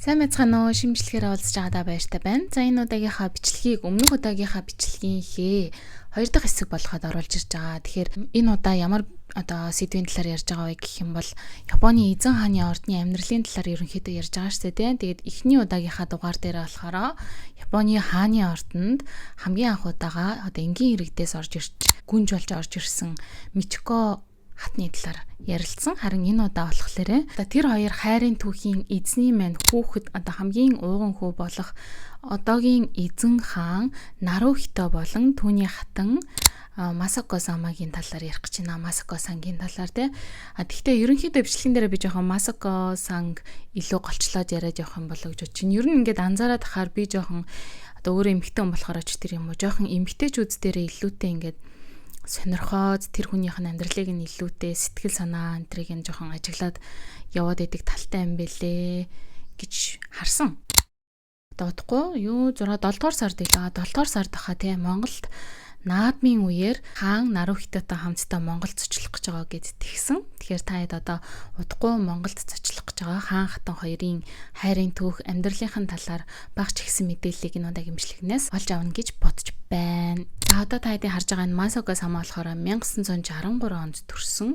Сайн байцгаана уу, шимжлэхээр уулзж байгаадаа баяртай байна. За энэ удаагийнхаа бичлэгийг өмнөх удаагийнхаа бичлэгийнхээ 2 дахь хэсэг болгоод оруулж ирж байгаа. Тэгэхээр энэ удаа ямар сэдвийн талаар ярьж байгаа вэ гэх юм бол Японы эзэн хааны ордны амьдралын талаар ерөнхийдөө ярьж байгаа шүү дээ. Тэгээд эхний удаагийнхаа дугаар дээр болохоор Японы хааны ордонд хамгийн анх удаага энгийн иргэдээс гүнж болж орж ирсэн Мичико хатны талаар ярилцсан. Харин энэ удаа болохоор тэр хоёр хайрын түүхийн эзний мань хүүхэд хамгийн ууган хүү болох одоогийн эзэн хаан Нарухито болон түүний хатан Масако самагийн талаар ярих гэж байна. Масако сангийн талаар тий. Гэхдээ ерөнхийдөө бичлэгэн дээр би жоохон Масако санг илүү голчлоод яриад явах юм болоо гэж бодож байна. Ер нь ингээд анзаараад тахаар би жоохон өөрөө эмэгтэй хүн болохоор ч тэр юм уу жоохон эмэгтэйчүүд дээрээ илүүтэй ингээд сонирхоод тэр хүнийх нь амьдралыг нь илүүтэй сэтгэл санаа энтрийг нь жоохон ажиглаад яваад идэг талтай юм бэлээ гэж харсан. Дуудахгүй юу 7 дугаар сард 7 дугаар сард хаа тийм Монголд наадмын үеэр хаан Нарухитотой хамтдаа Монголд зочлох гэж байгаа гэд тэгсэн. Тэгэхээр та хэд одоо удахгүй Монголд зочлох гэж байгаа хаан хатан хоёрын хайрын түүх амьдралынхын талаар багч ихсэн мэдээллийг энэ удаагийн бичлэгнээс олж авна гэж бодож байна. За одоо та хэдийн харж байгаа энэ Масако сама болохоор 1963 онд төрсөн.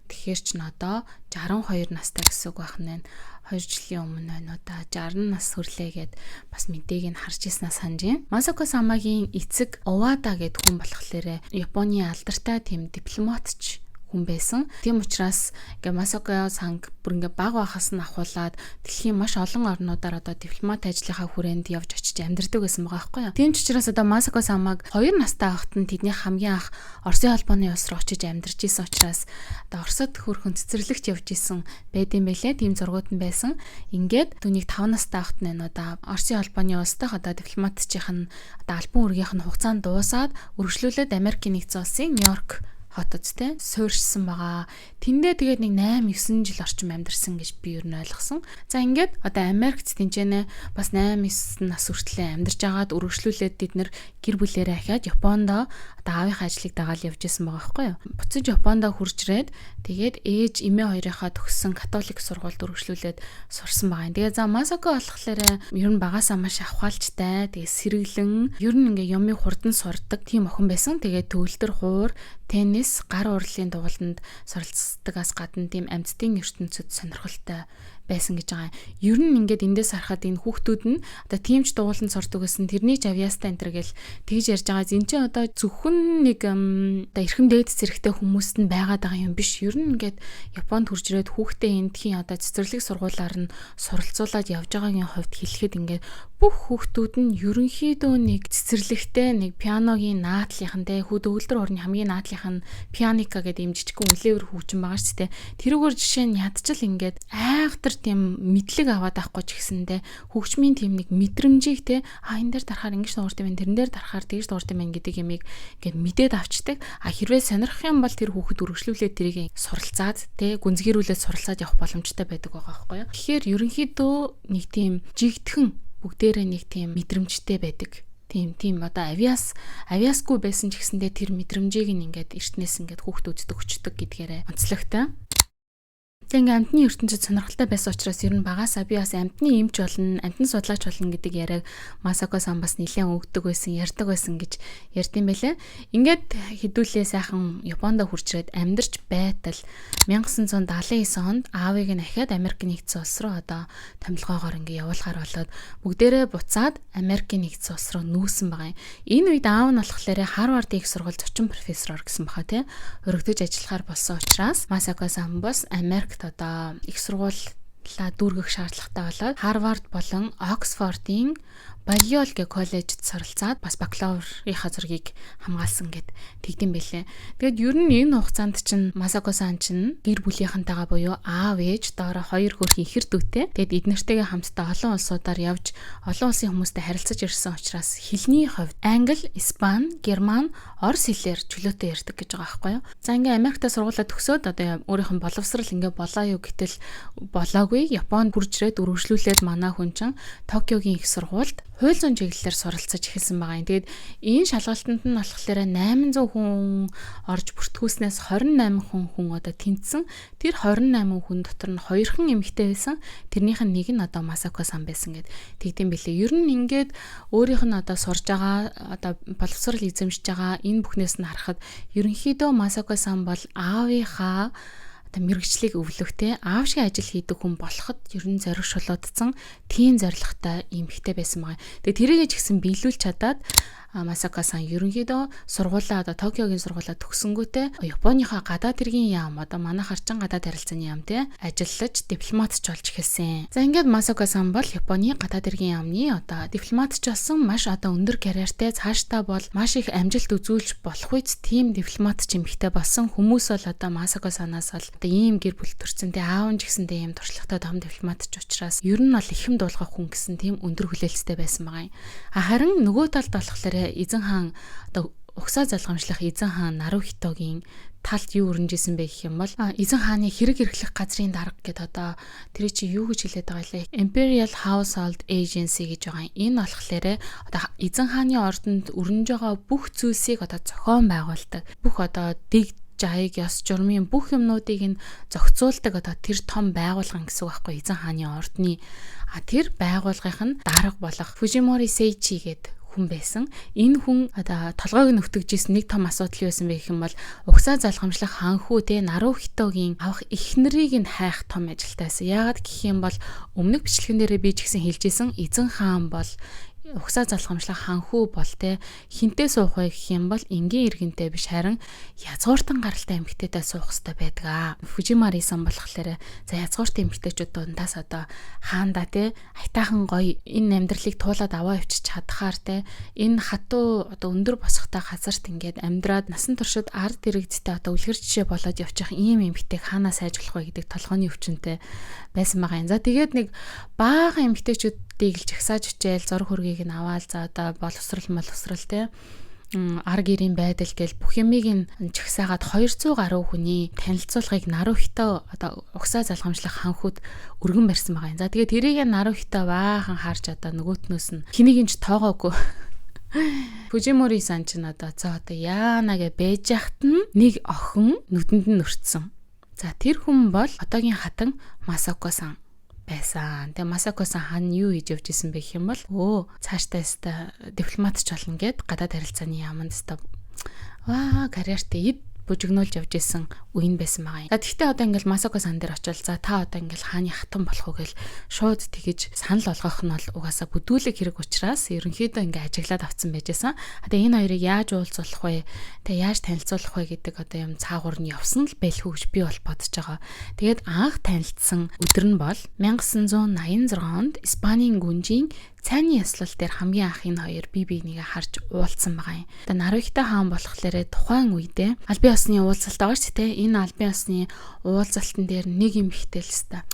Тэгэхээр ч одоо 62 настай гэсэн үг байх нь 2 жилийн өмнө байна уу да 60 нас хүрлээгээд бас мэдээг нь харж ирснаа санаж байна. Масако самагийн эцэг Овада гэдэг хүн болохоор Японы алдартай тийм дипломатч хүн байсан. Тийм учраас Масако санг бүр баг байхаас нь ахуулаад дэлхийн маш олон орнуудаар дипломат ажлынхаа хүрээнд явж очиж амьдардаг байсан байгаа байхгүй юу. Тийм ч учраас Масако самаг 2 настай байхад нь тэдний хамгийн анх Оросын холбооны улс руу очиж амьдарч исэн учраас Оросд хөрхөн цэцэрлэгт явж исэн байдсан байлээ. Тийм зургууд нь байсан. Ингээд түүнийг 5 настай байхад нь Оросын холбооны улстай дипломатчийн альбан үргийнх нь хугацаанд дуусаад үргэлжлүүлээд Америкийн нэгдсэн улсын Нью-Йорк хотод суурьшсан байгаа. Тэндээ тэгээд нэг 8-9 жил орчим амьдарсан гэж би ер нь ойлгосон. За ингээд Америкт тэнцэнэ бас 8-9 нас хүртэл амьдарч агаад үргэлжлүүлээд бид нэр гэр бүлээрээ ахиад Японд аавынхаа ажлыг дагаал явж исэн байгаа байхгүй юу. Буцаж Японд хурж ирээд тэгээд ээж эмээ хоёрынхаа төгссөн католик сургуульд үргэлжлүүлээд сурсан байгаа юм. Тэгээд Масако болохоор ер нь багасаа маш авхаалжтай, тэгээд сэргэлэн ер нь ингээ юмыг хурдан сурдаг тийм охин байсан. Тэгээд төвлөлтөр хуур теннис, гар урлалын дугуйланд суралцдагаас гадна тийм амьтдын ертөнцид сонирхолтой байсан гэж байгаа. Ер нь ингээд эндээс харахад энэ хүүхдүүд нь тиймч дугуйланд сурдаг гэсэн тэрний ч авьяастай энэ гэл тэгж ярьж байгаа. Энд чинь зөвхөн нэг эрхэм дээд зэрэгтэй хүмүүст нь байгаад байгаа юм биш. Ер нь ингээд Японд хурж ирээд хүүхдээ эндхийн цэцэрлэг сургуулаар нь суралцуулаад явж байгаагийн хувьд хэлэхэд ингээд бүх хүүхдүүд нь ерөнхийдөө нэг цэцэрлэгтэй нэг пианогийн наадлынхан хүүд өвлдөр орны хамгийн наадлынх нь пианика гэдэг юм жижигхэн үлээвэр хөгжин байгаа ч тийм тэрүүгээр жишээ нь ядчил ингээд айхтар тийм мэдлэг аваад авахгүй ч гэсэндээ хөгжмийн тийм нэг мэдрэмжийг энэ дээр дарахаар ингэж дуурт юм тэрэн дээр дарахаар тэгж дуурт юм гэдэг юмыг ингээд мэдээд авчдаг. Хэрвээ сонирхох юм бол тэр хүүхэд үргэлжлүүлээд тэрийг суралцаад гүнзгийрүүлээд суралцаад явах боломжтой байдаг байгаа байхгүй юу. Тэгэхээр ерөнхийдөө нэг тийм жигдхэн бүгдээрээ нэг тийм мэдрэмжтэй байдаг. Тийм авиасгүй байсан ч гэсэндээ тэр мэдрэмжийг ингээд эртнээс ингээд хүүхдүүдэд өгчдөг гэдгээрээ онцлогтой. Ингээ амтны ертөнцид сонирхолтой байсан учраас ер нь багасаа би бас амтны эмч болно, амтны судлаач болно гэдэг яриаг Масако сан бас нэлээд өгдөг байсан, ярьдаг байсан гэж ярьдсан байлээ. Ингээд хэдүүлээ сайхан Японд хурж ирээд амьдарч байтал 1979 онд аавыг нь ахиад Америкийн нэгдсэн улс руу томилгоогоор ингээ явуулахаар болоод бүгдээрээ буцаад Америкийн нэгдсэн улс руу нүүсэн байгаа юм. Энэ үед аав нь болохоор Харвардын их сургууль зочин профессор гэсэн баха тий. Өргөдөж ажиллахаар болсон учраас Масако сан бас Америк их сургуулиа дүүргэх шаардлагатай болоод Харвард болон Оксфордын Баллиол коллежид суралцаад бас бакалаврынхаа зургийг хамгаалсан гэд тэгдэм байлээ. Тэгээд ер нь энэ хугацаанд чинь Масако сан чинь гэр бүлийнхэнтэйгээ буюу аав ээж доороо 2 хөрхийн ихэр дүүтэй. Тэгээд эднэртэйгээ хамтдаа олон улсуудаар явж олон улсын хүмүүстэй харилцаж ирсэн учраас хэлний хувьд англи, испани, герман, орос хэлээр чөлөөтэй ярьдаг гэж байгаа байхгүй юу. За ингээ Америкт сургуулаа төгсөөд өөрийнх нь боловсрал ингээ болоо юу гэтэл болоогүй. үе Японд хурж ирээд үргэлжлүүлээд манай хүн чинь Токиогийн их сургуульд хууль зүйн чиглэлээр суралцаж эхэлсэн байгаа юм. Тэгээд энэ шалгалтанд нь болохоор 800 хүн орж бүртгүүлснээс 28 хүн одоо тэнцсэн. Тэр 28 хүн дотор нь 2хан эмэгтэй байсан. Тэрнийх нь нэг нь одоо Масако сан байсан гэд тэгдэм билээ. Ер нь ингээд өөрийнх нь одоо сурж байгаа одоо боловсрал эзэмшиж байгаа энэ бүхнээс нь харахад ерөнхийдөө Масако сан бол аавынхаа одоо мэрэгчлийг өвлөхтэй аав шиг ажил хийдэг хүн болоход ер нь зоригшуулагдсан тийм зорилготой эмэгтэй байсан байгаа. Тэгээ тэрийгэ ч гэсэн биелүүлж чадаад Масако сан ерөнхийдөө сургуулаа одоо Токиогийн сургуулаа төгсөнгүүтээ Японыхаа гадаад хэргийн яам одоо манай харчин гадаад харилцааны яам те ажиллаж дипломатч болж эхэлсэн. За ингээд Масако сан бол Японы гадаад хэргийн яамны одоо дипломатч болсон маш одоо өндөр карьертэй цаашдаа бол маш их амжилт үзүүлж болох үст тийм дипломатч эмэгтэй болсон хүмүүс бол одоо Масако санаас бол одоо ийм гэр бүл төрсөн те аав нь ч гэсэндээ ийм туршлагатай том дипломатч учраас ер нь бол ихэм дуулгах хүн гэсэн тийм өндөр хүлээлттэй байсан байгаа юм. Харин нөгөө талд болохоор эзэн хаан одоо угсаа залгамжлах эзэн хаан Нарухитогийн талд юу өрнжсэн бэ гэх юм бол эзэн хааны хэрэг эрхлэх газрын дарга гэдэг одоо тэр чи юу гэж хэлээд байгаа лээ Imperial Household Agency гэж байгаа. Энэ болохоор одоо эзэн хааны ордонд өрнөж байгаа бүх зүйлсийг одоо зохион байгуулдаг. Бүх одоо дэг жаыг ёс журмын бүх юмнуудыг нь зохицуулдаг одоо тэр том байгуулган гэсэн үг байхгүй эзэн хааны ордны тэр байгуулгын дарга болох Fujimori Seichi гэдэг хүн байсан. Энэ хүн одоо толгойг нүвтгжсэн нэг том асуудал юу байсан бэ гэх юм бол угсаа залгамжлах ханхүү те Нарухитогийн авах эхнэрийг нь хайх том ажилтай байсан. Яагаад гэх юм бол өмнөх бичлэгэн дээрээ би ч гэсэн хэлжсэн эзэн хаан бол угсаа залгамжлах ханхүү бол те хинтээ суух вэ гэх юм бол энгийн иргэнтэй биш харин язгууртан гаралтай эмэгтэйтэй суух хэрэгтэй байдаг. Fujimori сан болохоор за язгууртан эмэгтэйчүүд дундаас одоо хаанда те айтаахан гоё энэ амьдралыг туулаад аваа явчих чадхаар те энэ хатуу одоо өндөр босхтой газарт ингээд амьдраад насан туршид ард иргэдтэй одоо үлгэр жишээ болоод явчих ийм эмэгтэйг хаанаас сайжруулах вэ гэдэг толгойн өвчнөд байсан байгаа юм. За тэгээд нэг баахан эмэгтэйчүүдийг л жагсааж хичээл зураг хөргийг нь аваал за одоо боловсрал те ар гэрийн байдал гэл бүх юмыг нь чагсаагаад 200 гаруй хүний танилцуулгыг Нарухито одоо угсаа залгамжлах ханхуд өргөн барьсан байгаа юм. За тэгээд тэрийг Нарухито баахан харж одоо нөгөөтнөөс нь хэнийг ч тоогоогүй Fujimori сан ч одоо за одоо яана гэ бэж яхад нь нэг охин нүдэнд нь өртсөн. За тэр хүн бол одоогийн хатан Масако сан байсан. Тэгээ Масако сан хаан юу хийж явж исэн бэ гэх юм бол цаашдаа өстой дипломатч болно гэд гадаад харилцааны яамд өстой карьертэй эд бүжигнүүлж явж исэн үеин байсан байгаа юм. За тэгтээ одоо ингээл Масако сан дээр очивол за та одоо ингээл хааны хатан болох уу гэл шууд тэгэж санал болгох нь бол угаасаа бүдүүлэг хэрэг учраас ерөнхийдөө ингээ ажиглаад авцсан байжсэн. Тэгээ энэ хоёрыг яаж уулзуулах вэ? Тэгээ яаж танилцуулах вэ гэдэг одоо юм цаагуур нь явсан л байлгүй гэж би бол бодож байгаа. Тэгээд анх танилцсан өдөр нь бол 1986 онд Испанийн гүнжийн цайны яслал дээр хамгийн анх энэ хоёр бие бинийгээ харж уулзсан байгаа юм. Тэгээ Нарухито хаан болохоор тухайн үедээ албан ёсны уулзалт байгаа ч тийм энэ албан ёсны уулзалтан дээр нэг юм ихтэлсэн.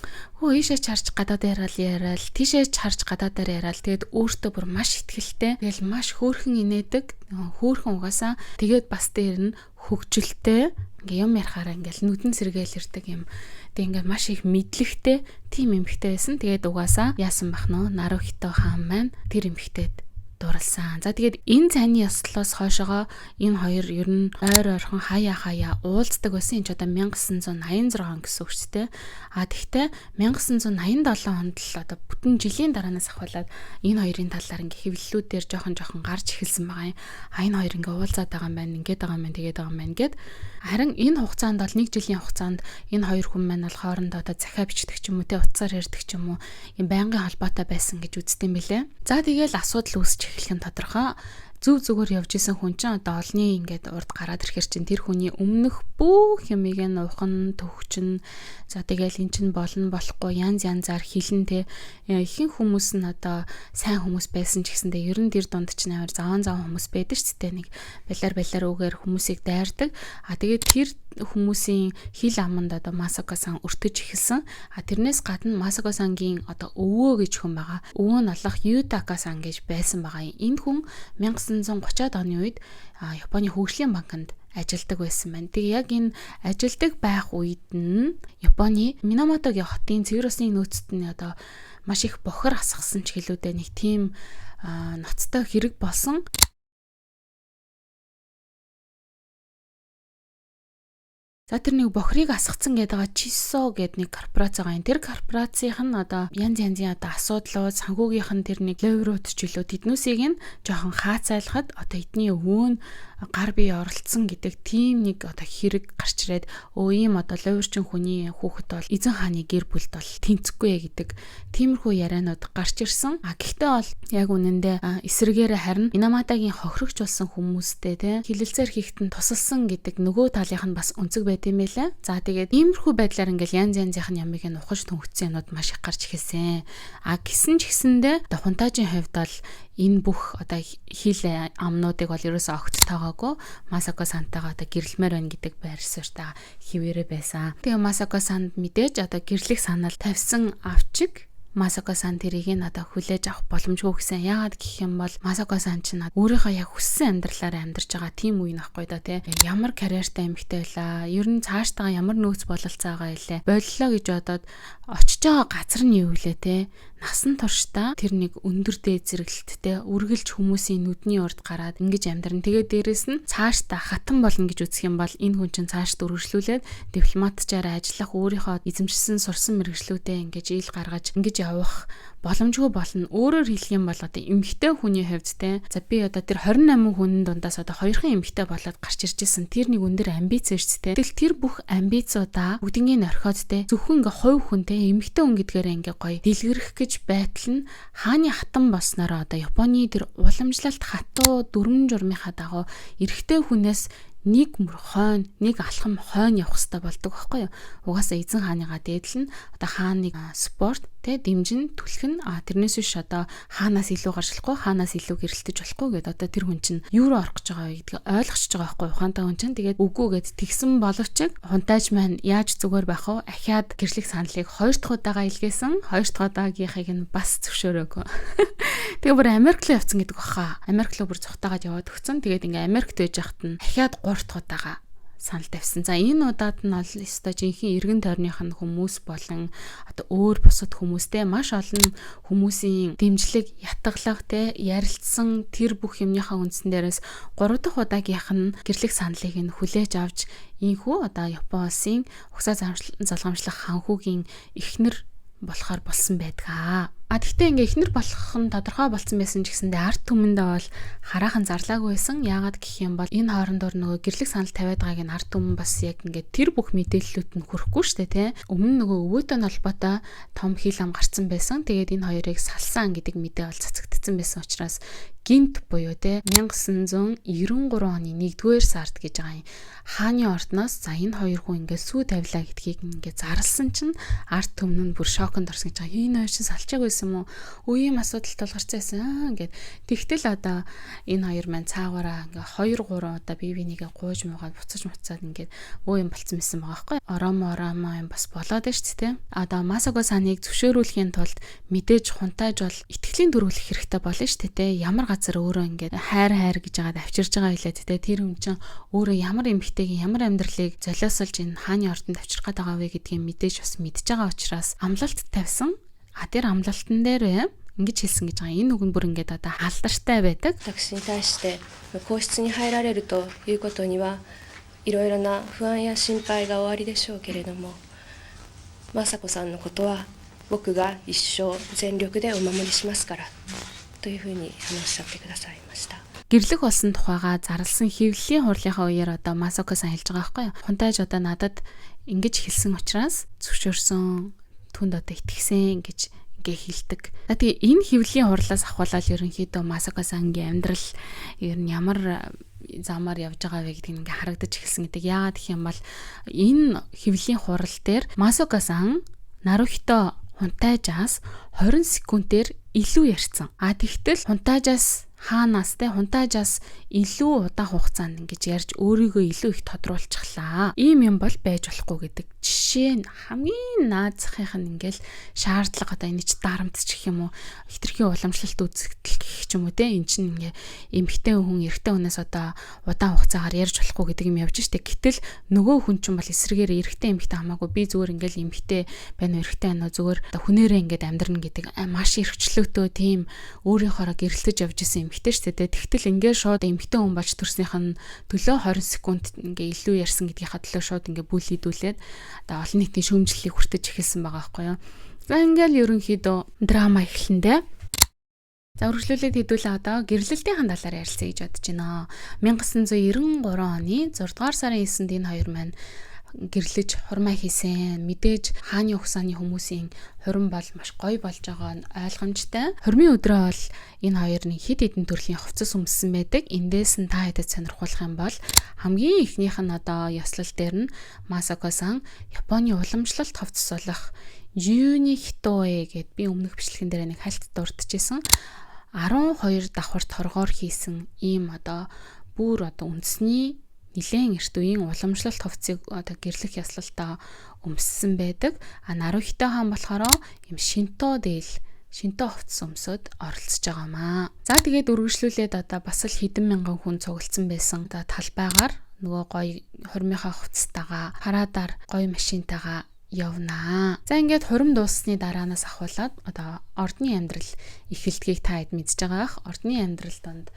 Ийшээ чарж гадаад яриад тийшээ чарж гадаадаар яриад тэгээд өөртөө бүр маш ихтгэлтэй. Тэгэл маш хөөрхөн инээдэг. Хөөрхөн угаасаа тэгээд бас дээр нь хөгжилтэй. Ингээ юм ярихаараа ингээл нүдэн сэргээл ирдэг юм. Тэг ингээ маш их мэдлэгтэй тийм эмэгтэй байсан. Тэгээд угаасаа яасан бах нөө Нарухито хаан маань тэр эмэгтэйд дурлсан. За тэгээд энэ цайны ёслолоос хойшоо энэ хоёр ер нь ойр ойрхон хаяа уулздаг байсан. Энд ч одоо 1986 он гэсэн үг ч тийм. Тэгтээ 1987 онд л одоо бүтэн жилийн дараанаас ахвалаад энэ хоёрын талаар ингээ хэвлэлүүдээр жоохон гарч эхэлсэн байгаа юм. Энэ хоёр ингээ уулзаад байгаа юм байна, тэгээд байгаа юм байна гэд. Харин энэ хугацаанд бол 1 жилийн хугацаанд энэ хоёр хүн маань бол хоорондоо одоо захиа бичдэг ч юм уу, утсаар ярьдаг ч юм уу, юм байнгын холбоотой байсан гэж үздэг юм билэ. За тэгээд асуудал үүсч эхлэх нь тодорхой. Зүг зүгээр явж исэн хүн чинь одоо олны ингээд урд гараад ирэхэр чинь тэр хүний өмнөх бүх юмыг нь ухан төгчин за тэгэл эн чинь болохгүй янзаар хилэн те ихэнх хүмүүс нь одоо сайн хүмүүс байсан ч гэсэндээ ер нь тэр дунд чинь амар заван хүмүүс байдаг ч гэдэг нэг балиар үгээр хүмүүсийг дайрдаг. Тэгээд тэр хүмүүсийн хил аманд одоо Масако сан өртөж эхэлсэн. Тэрнээс гадна Масако сангийн одоо өвөө гэж хүн байгаа. Өвөө нь алах Ютака сан гэж байсан байгаа. Энэ хүн 1930-аад оны үед Японы хөгжлийн банкнд ажилдаг байсан байна. Тэг яг энэ ажилдаг байх үед нь Японы Минаматогийн хотын цэвэр усны нөөцт нь одоо маш их бохор асгасан ч гэлүүдээ нэг тийм ноцтой хэрэг болсон. За тэр нэг бохрыг асгацсан гэдэг Чиссо гэдэг нэг корпорац байгаа. Тэр корпорацийнх нь одоо янз янзын одоо асуудлууд, санхүүгийнх нь тэр нэг леврүүд ч үлээ тэднүүсийг нь жоохон хаацайлахад одоо эдний өвөө гар бие оролцсон гэдэг тийм нэг одоо хэрэг гарч ирээд ийм одоо леврчин хүний хүүхэд бол эзэн хааны гэр бүлд бол тэнцэхгүй гэдэг тиймэрхүү ярианууд гарч ирсэн. Гэхдээ бол яг үнэндээ эсрэгээр харин Минаматагийн хохирогч болсон хүмүүстэй те хилэлцээр хийхтэн тусалсан гэдэг нөгөө талынх нь бас өнцөг байт юм байлаа. За тэгээд иймэрхүү байдлаар ингээл янз янзын ямыг нь ухаж түнхсэн юмуд маш их гарч ирсэн. Гисэн ч гэсэндээ одоо хунтаажийн хувьд бол энэ бүх одоо хил амнуудыг бол ерөөсөө огт таагаагүй Масако сантайгаа одоо гэрэлмээр байна гэдэг байр суурьтай хിവэрэ байсан. Тэгээ Масако санд мэдээж одоо гэрлэх санал тавьсан авчиг Масако сан тэрийг нь одоо хүлээж авах боломжгүй гэсэн. Яагаад гэх юм бол Масако сан ч өөрийнхөө яг хүссэн амьдралаараа амьдарч байгаа тийм үе нөхгүй да тий. Ямар карьертай эмэгтэй байлаа. Ер нь цаашдаа ямар нөөц бололцоо байгаа илээ. Боллоо гэж бодоод очиж байгаа газар нь юу вэ тий. Насан туршдаа тэр нэг өндөр дээд зэрэгэлттэй үргэлж хүмүүсийн нүдний урд гараад ингэж амьдран. Тэгээд дээрэс нь цаашдаа хатан болно гэж үзэх юм бол энэ хүн чинь цаашд үргэлжлүүлээд дипломатчаар ажиллах өөрийнхөө эзэмшсэн сурсан мэргэжлүүдээ ингэж ил гаргаж ингэж явах боломжгүй болно. Өөрөөр хэлэх юм бол одоо эмэгтэй хүний хувьд те за би одоо тэр 28 хүн дундаас одоо 2хан эмэгтэй болоод гарч ирж исэн тэр нэг өндөр амбиц ирж те. Тэгэл тэр бүх амбицуудаа бүгднийг орхиод те зөвхөн ингээ хувь хүн те эмэгтэй хүн гэдгээрээ ингээ гоё дэлгэрэх гэж байтал нь хааны хатан болсноор одоо Японы тэр уламжлалт хатуу дүрм журмынхаа дагуу эрэгтэй хүнээс нэг мөр хойно, нэг алхам хойно явах хэрэгтэй болдог байхгүй юу? Угаасаа эзэн хааныгаа дээдл нь одоо хааныг спорт тэ дэмжин түлхэн тэрнээс биш одоо хаанаас илүү гарчлахгүй, хаанаас илүү гэрэлтэж болохгүй гэдээ одоо тэр хүн чинь юу руу орох гэж байгаа вэ гэдгийг ойлгосч байгаа байхгүй юу? Ухаантай хүн чинь тэгээд үгүй гэд тэгсэн боловч хунтааж маань яаж зүгээр байх вэ? Ахиад гэрлэх саналыг 2 дахь удаага илгээсэн. 2 дахь удаагийнхыг нь бас зөвшөөрөөгүй. Тэгээ бүр Америк руу явцсан гэдэг баха. Америк руу бүр цухтаагаад яваад өгсөн. Тэгээд ингээ Америкт байж хахад нь ахиад 3 дахь удаага санал тавьсан. За энэ удаад нь бол өстой жинхэнэ эргэн тойрных нь хүмүүс болон одоо өөр бусад хүмүүстэй маш олон хүмүүсийн дэмжлэг ятгалах те ярилцсан тэр бүх юмныхаа үндсэн дээрээс 3 дахь удаагийнх нь гэрлэх саналыг нь хүлээж авч ийхүү одоо Япон улсын угсаа залгамжлах ханхүүгийн эхнэр болохоор болсон байдаг. Гэхдээ ингээ эхнэр болох нь тодорхой болсон байсан ч гэсэндээ арт түмэндээ бол хараахан зарлаагүй байсан. Яагаад гэх юм бол энэ хоорондоор нөгөө гэрлэх санал тавиад байгааг нь арт түмэн бас яг ингээ тэр бүх мэдээллүүд нь хүрэхгүй штэ тий. Өмнө нөгөө өвөөтэй холбоотой том хил ам гарцсан байсан. Тэгээд энэ хоёрыг салсан гэдэг мэдээ бол цацагдсан байсан учраас гинт буюу те 1993 оны 1-р сард гэж байгаа юм. Хааны ордноос за энэ хоёр хүн ингээ сүү тавилаа гэдгийг ингээ зарлсан чинь арт түмэн бүр шоконд орсон гэж байгаа. Энэ хоёр чинь салчааг байсан мó? Үеийн асуудал толгарч байсан гэд. Тэгтэл одоо энэ хоёр маань цаагаараа ингээ 2-3 удаа бие бинийгээ гууж муугаад буцаж муцаад ингээ өө юм болцсон байсан байгаа байхгүй. Оромо юм бас болоод байна шүү дээ. Одоо Масако саныг зөвшөөрүүлэхийн тулд мэдээж хунтааж бол итгэлийн төрүүлэх хэрэгтэй болно шүү дээ. Ямар газар өөрөө ингээд хайр гэж жагаад авчирж байгаа хэлээ тэ тэр хүн чинь өөрөө ямар эмхтэйгийн ямар амьдралыг золиосолж энэ хааны ордонд авчрах гээд байгаа вэ гэдгийг мэдээж бас мэдж байгаа учраас амлалт тавьсан. Тэр амлалтан дээр ингэж хэлсэн гэж байгаа. Энэ үг нь бүр ингээд одоо халдартай байдаг. 私に対して皇室に入られるということにはいろいろな不安や心配がおありでしょうけれども、雅子さんのことは僕が一生全力でお守りしますから。というふうにおっしゃってくださいました。 гэрлэх болсон тухайга зарласан хэвлэлийн хурлынхаа үеэр одоо Масако сан хэлж байгаа байхгүй юу? Хунтааж одоо надад ингэж хэлсэн учраас зөвшөөрсөн түнд одоо итгэсэн гэж ингээ хэлдэг. Тэгээ энэ хэвлэлийн хурлаас ахвалал ерөнхийдөө Масако сангийн амьдрал ер нь ямар замаар явж байгаа вэ гэдгийг ингээ харагдаж эхэлсэн гэдэг. Яагаад гэх юм бол энэ хэвлэлийн хурал дээр Масако сан Нарухито хунтаажаас 20 секундээр илүү ярьсан. Тэгтэл хунтаажаас хаанаас те хунтаажаас илүү удаан хугацаанд ингэж ярьж өөрийгөө илүү их тодруулчихлаа. Ийм юм бол байж болохгүй гэдэг жишээ нь хамгийн наазахынх нь ингээл шаардлага одоо энэ ч дарамт ч гэх юм уу хитрхийн уламжлалт үзэгдэл гэх ч юм уу те эн чинь ингээ эмэгтэй хүн эрэгтэй хүнээс одоо удаан хугацаагаар ярьж болохгүй гэдэг юм явж штэ. Гэтэл нөгөө хүн чинь бол эсрэгээр эрэгтэй эмэгтэй хамаагүй би зүгээр ингээл эмэгтэй байна уу эрэгтэй байна уу зүгээр одоо хүнээрээ ингээд амьдрна гэдэг маш эрхчлөөтэй тийм өөрийнхоороо гэрэлтэж явж исэн эмэгтэй штэ те. Тэгтэл ингээ шууд эмэгтэй хүн болж төрснийх нь төлөө 20 секунд ингээ илүү ярьсан гэдгийнхаа төлөө шууд ингээ бүлийдүүлээд одоо олон нийтийн шүүмжлэлийг хүртэж эхэлсэн байгаа байхгүй юу. За ингээл ерөнхийдөө драма эхлэндээ. За үргэлжлүүлээд хэдүүлээ одоо гэрлэлтийн талаар ярилцъя гэж бодож байна. 1993 оны 6 дугаар сарын 9-нд энэ хоёр маань гэрлэж хурмаа хийсэн. Мэдээж хааны ухсааны хүмүүсийн хурим бол маш гоё болж байгаа нь ойлгомжтой. Хурмын өдрөө бол энэ хоёрын хэд хэдэн төрлийн хувцас өмссөн байдаг. Эндээс нь та хэдэд сонирхуулах юм бол хамгийн ихнийх нь одоо ёслол дээр нь Масако-сан Японы уламжлалт хувцас болох Юни Хитоэ гэд би өмнөх бичлэгэн дээр нэг хальт дурдчихсан. 12 давхарт торгоор хийсэн ийм одоо бүр одоо үндэсний нилээн эрт үеийн уламжлалт хувцсыг одоо гэрлэх ёслолтоо өмссөн байдаг. Нарухито хаан болохоор ийм шинто хувцас өмсөд оролцож байгаамаа. За тэгээд үргэлжлүүлээд одоо бас л хэдэн мянган хүн цуглдсан байсан. Одоо талбайгаар нөгөө гоё хурмынхаа хувцастайгаа хараадаар гоё машинтайгаа явнаа. За ингээд хурим дууссаны дараанаас ахуулаад одоо ордны амьдрал эхэлдгийг та хэд мэдж байгаа ах. Ордны амьдрал донд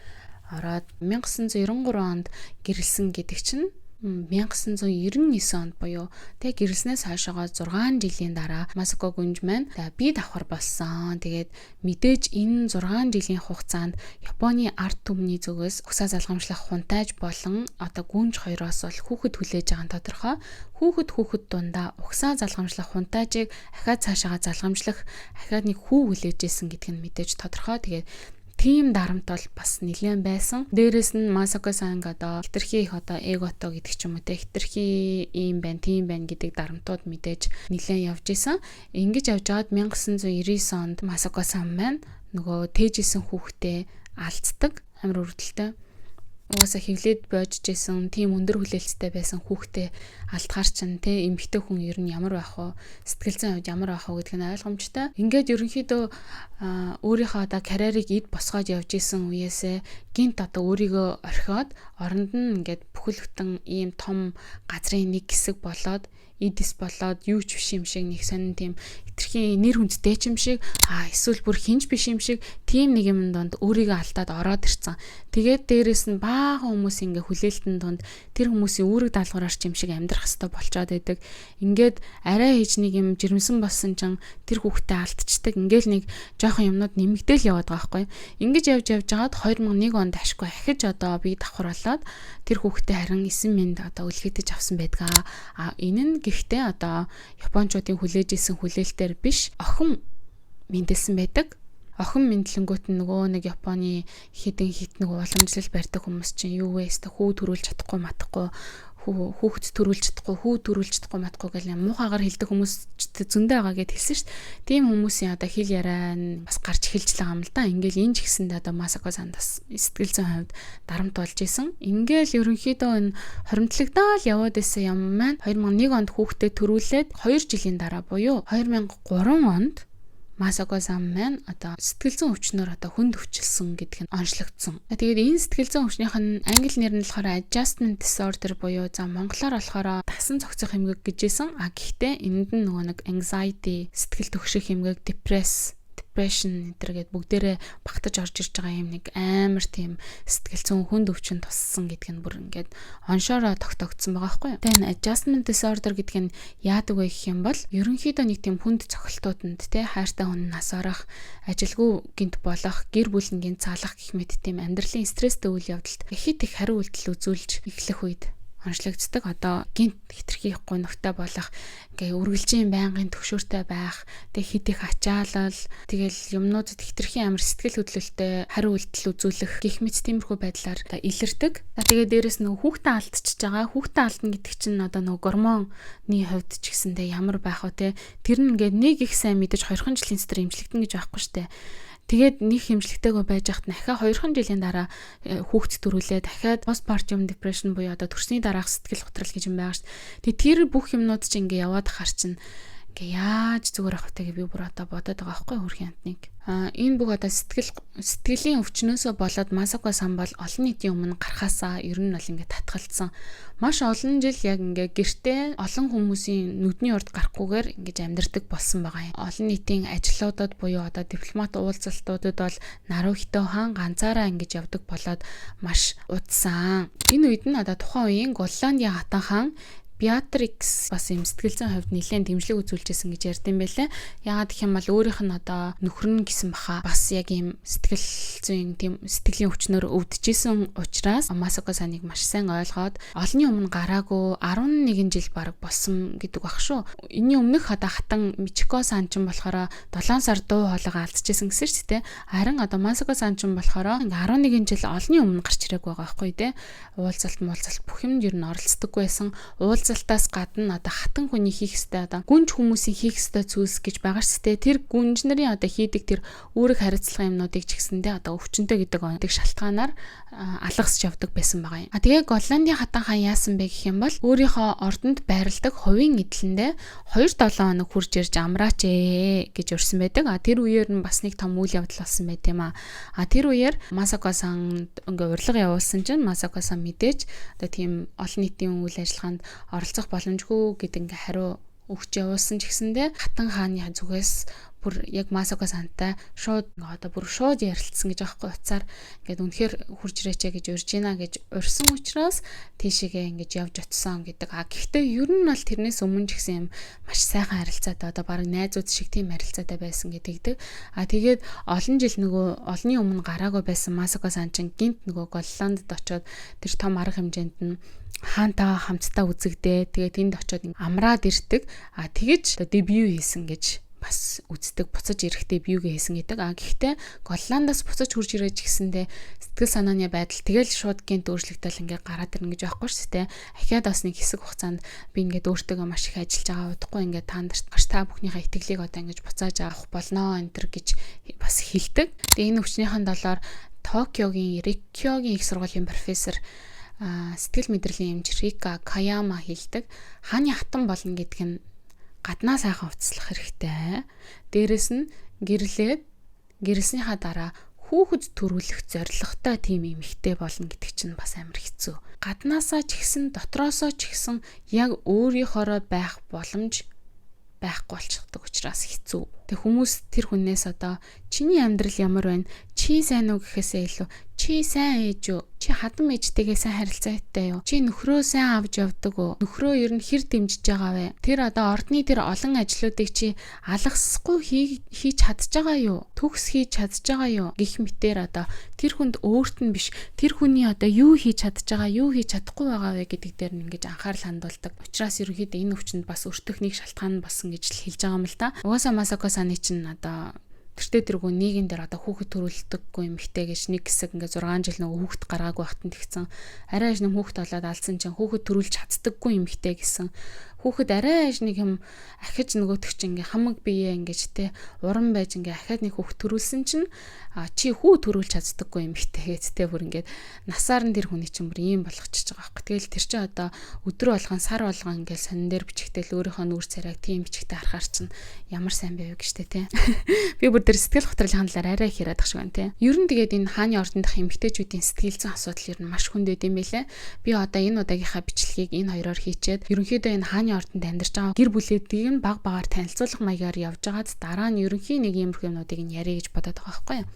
ороод 1993 онд гэрэлсэн гэдэг чинь 1999 онд буюу тэг гэрэлснээс хойшоогоо 6 жилийн дараа Масако гүнж маань би давхар болсон. Тэгээд мэдээж энэ 6 жилийн хугацаанд Японы арт түмний зүгээс угсаа залгамжлах хунтайж болон одоо гүнж хоёроос бол хүүхэд хүлээж байгаа нь тодорхой. Хүүхэд дундаа угсаа залгамжлах хунтайжийг ахаад цаашаага залгамжлах ахаад нэг хүү хүлээж исэн гэдг нь мэдээж тодорхой. Тэгээд тийм дарамт бол бас нэлээд байсан. Дээрээс нь Масако-сан одоо хитрхи их одоо эгото гэдэг ч юм уу те хитрхи ийм байна, тийм байна гэдэг дарамтууд мэдээж нэлээд явж исэн. Ингэж явж байгаад 1999 онд Масако-сан маань нөгөө тээжсэн хүүхдээ алддаг. Амар өрдөлтэй. Угаасаа хевлээд боожж исэн тийм өндөр хүлээлттэй байсан хүүхдээ алдгаар чинь те эмэгтэй хүн ер нь ямар байх вэ? Сэтгэл зүйн хувьд ямар байх вэ гэдг нь ойлгомжтой. Ингээд ерөнхийдөө өөрийнхөө одоо карьерийг эд босгоод явж исэн үеэсээ гинт одоо өөрийгөө орхиод оронд нь ингээд бүхэл бүтэн ийм том газрын нэг хэсэг болоод эдис болоод юу ч биш юм шиг нэг сонин тийм хитрхийн нэр хүндтэй ч юм шиг эсвэл бүр хинж биш юм шиг тийм нэг юм донд өөрийгөө алдаад ороод ирцэн. Тэгээд дээрэс нь баахан хүмүүс ингээ хүлээлтэн донд тэр хүмүүсийн үүрэг даалгавраар ч юм шиг амьдрах хэвээр болчоод байдаг. Ингээд арай хийж нэг юм жирэмсэн болсон ч тэр хүүхдээ алдчихдаг. Ингээл нэг жоохон юмнууд нэмэгдээл яваад байгаа байхгүй. Ингэж явж байгаад 2001 онд ашгүй ахиж одоо би давхар болоод тэр хүүхдээ харин 9 минут одоо үлгэдэж авсан байдгаа. Энэ нь гэхдээ одоо Япончуудын хүлээж исэн хүлээлтээр биш охин мэндэлсэн байдаг. Охин мэдлэнгүүт нөгөө нэг Японы хідэн хит нэг уламжлал барьдаг хүмүүс чинь юу вэ? Хүү төрүүлж чадахгүй матахгүй хүүхэд төрүүлж чадахгүй матахгүй гэл муухагаар хэлдэг хүмүүс зөндөө байгаа гэд хэлсэн шүү дээ. Тийм хүмүүсийн одоо хэл яриа нь бас гарч эхэлж байгаа юм л да. Ингээл энэ ч гэсэндээ одоо Масако-сан бас сэтгэл зүйн хувьд дарамт болж исэн. Ингээл ерөнхийдөө энэ хоримтлагдаал яваад исэн юм маань 2001 онд хүүхдэд төрүүлээд 2 жилийн дараа буюу 2003 онд Масако-сан маань одоо сэтгэл зүйн өвчнөр одоо хүнд өвчлсөн гэдг нь онцлогдсон. Тэгээд энэ сэтгэл зүйн өвчнийх нь англи нэр нь болохоор adjustment disorder буюу за монголоор болохоор тасан цогцох эмгэг гэжсэн. Гэхдээ энд нь нөгөө нэг anxiety сэтгэл төгших эмгэг, depression гэдэргээд бүгдээрээ багтаж орж ирж байгаа юм нэг амар тийм сэтгэл зүйн хүнд өвчин туссан гэдг нь бүр ингээд оншоороо тогтогдсон байгаа байхгүй юу. Тэгээд adjustment disorder гэдэг нь яадаг вэ гэх юм бол ерөнхийдөө нэг тийм хүнд цохилтууданд те хайртай хүн нас орох, ажилгүй гинт болох, гэр бүлийн гинт цаалах гэх мэт тийм амьдралын стресстэй үйл явдалд их их хариу үйлдэл үзүүлж эхлэх үед онцлогддог. Одоо гинт хитрхи ихгүй нүхтэй болох, ингээ үргэлжийн байнгын төвшөөртэй байх, тэг хит их ачаалал, тэгэл юмнуудад хитрхи амар сэтгэл хөдлөлтөй хариу үйлдэл үзүүлэх гэх мэт тиймэрхүү байдлаар илэрдэг. Тэгээд дээрэс нөгөө хүүхдээ алдчихж байгаа. Хүүхдээ алдна гэдэг чинь одоо нөгөө гормоны хувьд ч гэсэндээ ямар байх вэ те. Тэр нь ингээ нэг их сайн мэдэж 2 жилийн дотор эмчлэгдэн гэж байхгүй штэ. Тэгээд нэг хэмжлэгтэйгөө байж хат дахиад 2 жилийн дараа хүүхэд төрүүлээ дахиад postpartum depression буюу одоо төрсний дараах сэтгэл готрол гэж юм байгаа шүү дээ. Тэгээд тэр бүх юмнууд чинь ингээ яваад хар чинь ингээ яаж зүгээр ах вэ би бүр одоо бодоод байгаа байхгүй хөрхийн амтныг. Энэ бүх одоо сэтгэлийн өвчнөөсөө болоод Масако сан бол олон нийтийн өмнө гарахаасаа ер нь бол ингээ татгалцсан. Маш олон жил яг ингээ гэртээ олон хүмүүсийн нүдний урд гарахгүйгээр ингэж амьдардаг болсон байгаа юм. Олон нийтийн ажлуудад буюу одоо дипломат уулзалтуудад бол Нарухито хаан ганцаараа ингэж явдаг болоод маш удсан. Энэ үед нь одоо тухайн үеийн Голландийн хатан хаан Beatrix бас юм сэтгэл зүйн хувьд нэлээд дэмжлэг үзүүлжсэн гэж ярьдсан байлээ. Яагаад гэх юм бол өөрийнх нь одоо нөхөр нь гэсэн баха бас яг юм сэтгэл зүйн тийм сэтгэлийн өвчнөр өвдөжсэн учраас Масако саныг маш сайн ойлгоод олонний өмнө гараагүй 11 жил бараг болсон гэдэг баг шүү. Энийн өмнөх одоо хатан Мичико сан ч болохоор 7 сар дуу хоолойгоо алдчихсан гэсэн шүү дээ. Харин одоо Масако сан ч болохоор 11 жил олонний өмнө гарч ирэх байгаа байхгүй тий. Уулзалт бүх юмд ер нь оролцдоггүй байсан. Уулзалтаас гадна одоо хатан хүний хийх ёстой одоо гүнж хүмүүсийн хийх ёстой зүйлс гэж байгаа шүү дээ. Тэр гүнж нарын одоо хийдэг тэр үүрэг хариуцлага юмнуудыг ч гэсэндээ одоо өвчнөд гэдэг онцлог шалтгаанаар алгасч явдаг байсан байгаа юм. Тэгээ Голландийн хатан хаан яасан бэ гэх юм бол өөрийнхөө ордонд байрладаг хувийн эдлэндээ 2-7 хоног хурж ирж амраач гэж өрсөн байдаг. Тэр үеэр нь бас нэг том үйл явдал болсон байт юм аа. Тэр үеэр Масако сан ингээ урилга явуулсан чинь Масако сан мэдээж одоо тийм олон нийтийн үйл ажиллагаанд оролцох боломжгүй гэдэг ингээ хариу өгч явуулсан ч гэсэндээ хатан хааны зүгээс бүр яг Масако сантай шууд одоо бүр шууд ярилцсан гэж аахгүй уцаар ингээд үнэхээр хурж ирээчээ гэж урьж гинэ гэж урьсан учраас тийшээгээ ингэж явж очсон гэдэг. Гэхдээ ер нь бол тэрнээс өмнө ч гэсэн юм маш сайхан харилцаатай одоо баг найзууд шиг тийм харилцаатай байсан гэдэг. Тэгээд олон жил нөгөө олонний өмнө гараагүй байсан Масако сан чинь гинт нөгөө Голландд очоод тэр том арга хэмжээнд нь хаантайгаа хамтдаа үзэгдээ. Тэгээд тэнд очоод амраад ирдэг. Тэгэж дебют хийсэн гэж бас үздэг буцаж ирэхдээ биюгээ хийсэн гэдэг. Гэхдээ Голландаас буцаж хурж ирэж гисэндээ сэтгэл санааны байдал тэгэл шууд гинт өөрчлөгдөөл ингээ гараад ирнэ гэж байхгүй шүү дээ. Ахиад бас нэг хэсэг хугацаанд би ингээд өөртөө маш их ажиллаж байгаа удахгүй ингээ таандарт гарч та бүхнийхээ итгэлийг одоо ингэж буцааж авах болноо энэ төр гэж бас хэлдэг. Тэгээ энэ өвчнийхэн долоор Токиогийн Риккёгийн их сургуулийн профессор сэтгэл мэдрэлийн эмч Рика Каяма хэлдэг. Хааны хатан болно гэдэг нь гаднаа сайхан уцслах хэрэгтэй. Дээрэс нь гэрэлснийхаа дараа хүүхэд төрүүлэх зорилготой тийм эмэгтэй болно гэдэг чинь бас амар хэцүү. Гаднаасаа ч ихсэн дотроосоо ч ихсэн яг өөрийнхоороо байх боломж байхгүй болчихдог учраас хэцүү. Тэг хүмүүс тэр хүнээс одоо чиний амьдрал ямар байна? Чи сайн уу гэхээсээ илүү чи сайн ээж үү? Чи хадам ээжтэйгээ сайн харилцаатай юу? Чи нөхрөө сайн авч явдаг уу? Нөхрөө ер нь хэр дэмжиж байгаа вэ? Тэр одоо ордны тэр олон ажлуудыг чи алгасахгүй хийж чадж байгаа юу? Төгс хийж чадж байгаа юу? Гэх мэтээр одоо тэр хүнд өөрт нь биш тэр хүний одоо юу хийж чадж байгаа, юу хийж чадахгүй байгаа вэ гэдэг дээр нь ингэж анхаарал хандуулдаг. Учираас ерөнхийдөө энэ өвчнөд бас өртөх нэг шалтгаан болсон гэж хэлж байгаа юм л да. Угаасаа Масако саны чинь одоо тэртээ тэргүй нийгэм дээр одоо хүүхэд төрүүлдэггүй юм ихтэй гэж нэг хэсэг ингээ 6 жил нөгөө хүүхэд гаргаагүй байхад тэгсэн. Арай ажны хүүхэд болоод алдсан чинь хүүхэд төрүүлж чаддаггүй юм ихтэй гэсэн. Хүүхэд арай ажныг юм ахиж нөгөөтг чинь ингээ хамаг биеэ ингэж те уран байж ингээ ахаад нэг хүүхэд төрүүлсэн чинь чи хүү төрүүлж чаддаггүй юм ихтэй гэж те бүр ингээ насаар нь тэр хүний чинь бүр ийм болгочихж байгаа байхгүй. Тэгэл тэр чинь одоо өдөр болгон сар болгон ингээ сонин дээр бичгтэл өөрийнхөө нүүр царайг тийм бичгтээ харахаар чинь ямар сайн байв гэж те. Би бүр тэр сэтгэл готролын талаар арай их яриад ах шиг байна те. Ер нь тэгээд энэ хааны ордон дах эмэгтэйчүүдийн сэтгэл зүйн асуудал ер нь маш хүнд байд юм байлээ. Би одоо энэ удаагийнхаа бичлэгийг энэ хоёроор хийчээд ерөнхийдөө энэ хааны ордонд амьдарч байгаа гэр бүлүүдийг нь баг багаар танилцуулах маягаар явж байгаад дараа нь ерөнхий нэг иймэрхүү юмнуудыг нь яриа гэж бодоод байгаа байхгүй юу.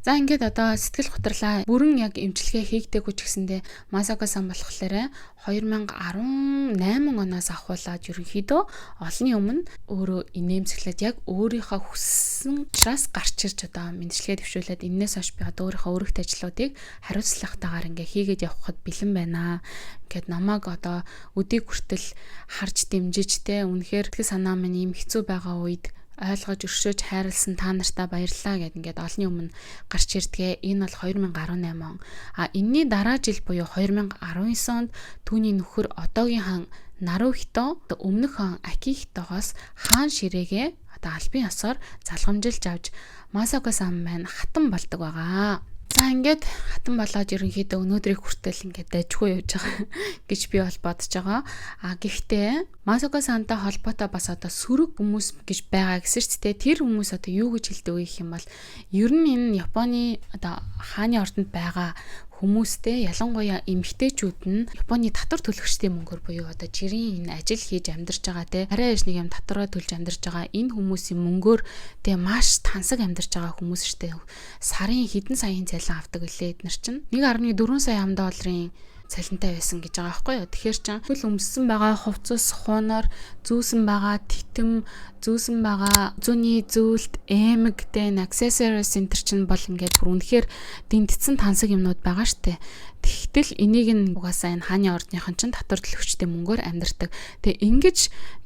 За ингээд одоо сэтгэл готрлаа бүрэн яг эмчилгээ хийгдэггүй ч гэсэндээ Масако сан болохоор 2018 оноос ахуулаад ерөнхийдөө олонний өмнө өөрөө инээмсэглээд яг өөрийнхөө хүссэн учраас гарч ирж одоо мэдлэгээ дэвшүүлээд энээс хойш би одоо өөрийнхөө өргөт ажлуудыг хариуцлагатайгаар ингээ хийгээд явхад бэлэн байна. Ингээд намайг одоо өдийг хүртэл харж дэмжиж те үнэхээр сэтгэл санаа минь ийм хэцүү байгаа үед ойлгож өршөөж хайрлсан та нартаа баярлалаа гэд ингээд олонний өмнө гарч ирдгээ. Энэ бол 2018 он. Энэний дараа жил буюу 2019 онд түүний нөхөр одоогийн хаан Нарухито өмнөх хаан Акихитогоос хаан ширээгээ одоо албан ёсоор залгамжилж авч Масако-сан маань хатан болдог байгаа. За ингээд хатан болоод ерөнхийдөө өнөөдрийг хүртэл ингээд дайжгүй явж байгаа гэж би бол бодож байгаа. Гэхдээ Масако-сантай холбоотой бас одоо сөрөг хүмүүс гэж байгаа гэсэн ч тийм тэр хүмүүс одоо юу гэж хэлдэг вэ гэх юм бол ер нь энэ Японы одоо хааны ордонд байгаа хүмүүстэй ялангуяа эмэгтэйчүүд нь Японы татвар төлөгчдийн мөнгөөр буюу одоо жирийн энэ ажил хийж амьдарч байгаа те арай иш нэг юм татвараа төлж амьдарч байгаа энэ хүмүүсийн мөнгөөр те маш тансаг амьдарч байгаа хүмүүс штэ сарын хэдэн саяын цалин авдаг гэлээ эднэр чинь 1.4 сая $. Цалинтай байсан гэж байгаа байхгүй юу. Тэгэхээр ч хөл өмссөн байгаа хувцас хуунаар зүүсэн байгаа титэм зүүсэн байгаа зүүнний зүйлт эмэгтэй accessories center чинь бол ингээд бүр үнэхээр дэндэтсэн тансаг юмнууд байгаа штэ. Тэгтэл энийг нь угаасаа энэ хааны ордныхан чинь татвар төлөгчтэй мөнгөөр амьдардаг. Тэгээ ингэж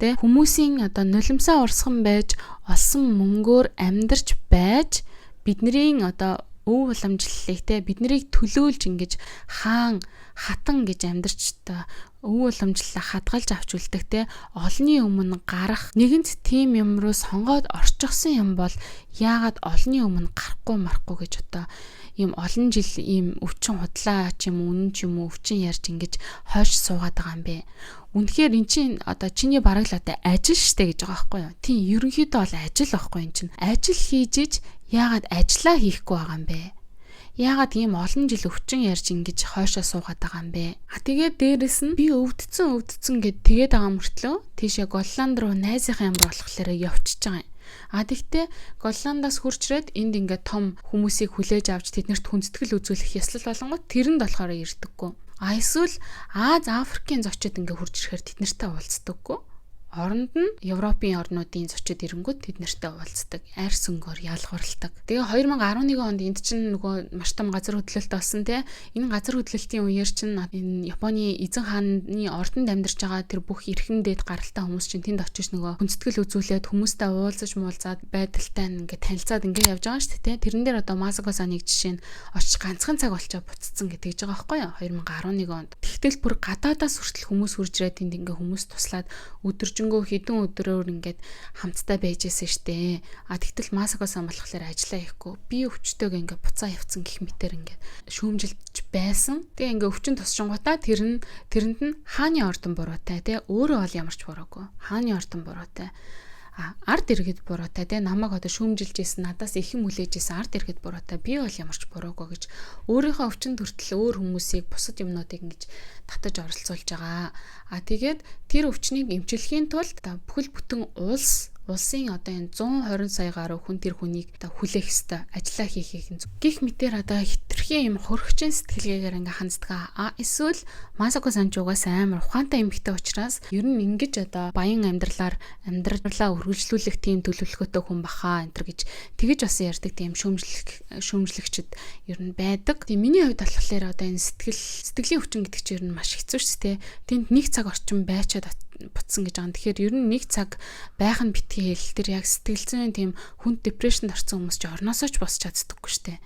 тэ хүмүүсийн одоо нулимсаа урсган байж олсон мөнгөөр амьдарч байж бидний одоо өв уламжлалыг те биднийг төлөөлж ингэж хатан гэж амьдарч та өв уламжлалаа хадгалж авч үлдэх те олонний өмнө гарах нэгэнт тим юм руу сонгоод орчихсон юм бол яагаад олонний өмнө гарахгүй марахгүй гэж одоо ийм олон жил ийм өвчин худлаа ч юм үнэн ч юм уу өвчин ярьж ингэж хойш суугаад байгаа юм бэ. Үнэхээр эн чинь одоо чиний бараг л одоо ажил штэ гэж байгаа байхгүй юу. Тийм ерөнхийдөө бол ажил байхгүй эн чинь. Ажил хийж яагаад ажиллаа хийхгүй байгаа юм бэ? Яагаад ийм олон жил өвчин ярьж ингэж хойшоо суугаад байгаа юм бэ? Тэгээд дээрэс нь би өвдцэн гэд тэгээд байгаа мөртлөө тийшээ Голланд руу найзынхаа юм болохоор явчихж байгаа юм. Тэгтээ Голландаас хурцрээд энд ингээд том хүмүүсийг хүлээж авч тэднэрт хүндэтгэл үзүүлэх ёслол болонгот тэрэнд болохоор ирдэггүй. Эсвэл Аз Африкийн зочид ингээд хурж ирэхээр тэднэртэй уулздаггүй. Оронд нь Европын орнуудын зочид ирэнгүүт тэд нартай уулздаг, айр сүнгөөр ялгуурладаг. Тэгээ 2011 онд энд чинь нөгөө маш том газар хөдлөлт болсон те. Энэ газар хөдлөлтийн үеэр чинь энэ Японы эзэн хааны ордонд амьдарч байгаа тэр бүх эрхэм дээд гаралтай хүмүүс чинь тэнд очиж нөгөө хүндэтгэл үзүүлээд хүмүүстэй уулзаж муулзаад байдалтай ингээд танилцаад ингээд явж байгаа шүү дээ те. Тэрэн дээр одоо Масако-сан нэг жишээ нь очиж ганцхан цаг болчоо буцсан гэдэг жбайгаа байхгүй юу 2011 онд. Тэгтэл бүр гадаадаас хүртэл хүмүүс хурж ирээд тэнд ингээд хүмүүс туслаад өдөржингөө хэдэн өдрөөр ингээд хамтдаа байжсэн штэ. Тэгтэл Масако-сан болохоор ажиллаа хийхгүй. Би өвчтөйг ингээд буцаа явцсан гэх мэтэр ингээд шүүмжилж байсан. Тэгээ ингээд өвчин тусшингуудаа тэрэнд нь хааны ордон буруутай те. Өөрөө бол ямарч буруугүй. Хааны ордон буруутай. Ард иргэд буруутай те намайг одоо шүүмжилж ийсэн надаас их юм хүлээж ийсэн ард иргэд буруутай би бол ямарч буруугүй гэж өөрийнхөө өвчин төртөл өөр хүмүүсийг бусад юмнуудыг ингэж татаж оролцуулж байгаа. Тэгээд тэр өвчнийг эмчлэхийн тулд бүхэл бүтэн улсын одоо энэ 120 сая гаруй хүн тэр хүнийг одоо хүлээх ёстой ажиллаа хийхийг гих мэтэр одоо хитрхи юм хөргөчийн сэтгэлгээгээр ингээ ханддаг. Эсвэл Масако-сан ч угаас амар ухаантай эмэгтэй учраас ер нь ингэж одоо баян амьдралаа үргэлжлүүлэх тийм төлөвлөгөөтэй хүн баха энэ гэж тэгэж бас ярьдаг тийм шүүмжлэгчд ер нь байдаг. Тийм миний хувьд болохоор одоо энэ сэтгэлийн өвчин гэдэг чинь ер нь маш хэцүү шүү дээ. Тэнд нэг цаг орчим байчаад буцсан гэж байгаа. Тэгэхээр ер нь нэг цаг байх нь битгий хэл тэр яг сэтгэл зүйн тийм хүнд депрешнд орсон хүмүүс ч орноосоо ч босч чаддаггүй шүү дээ.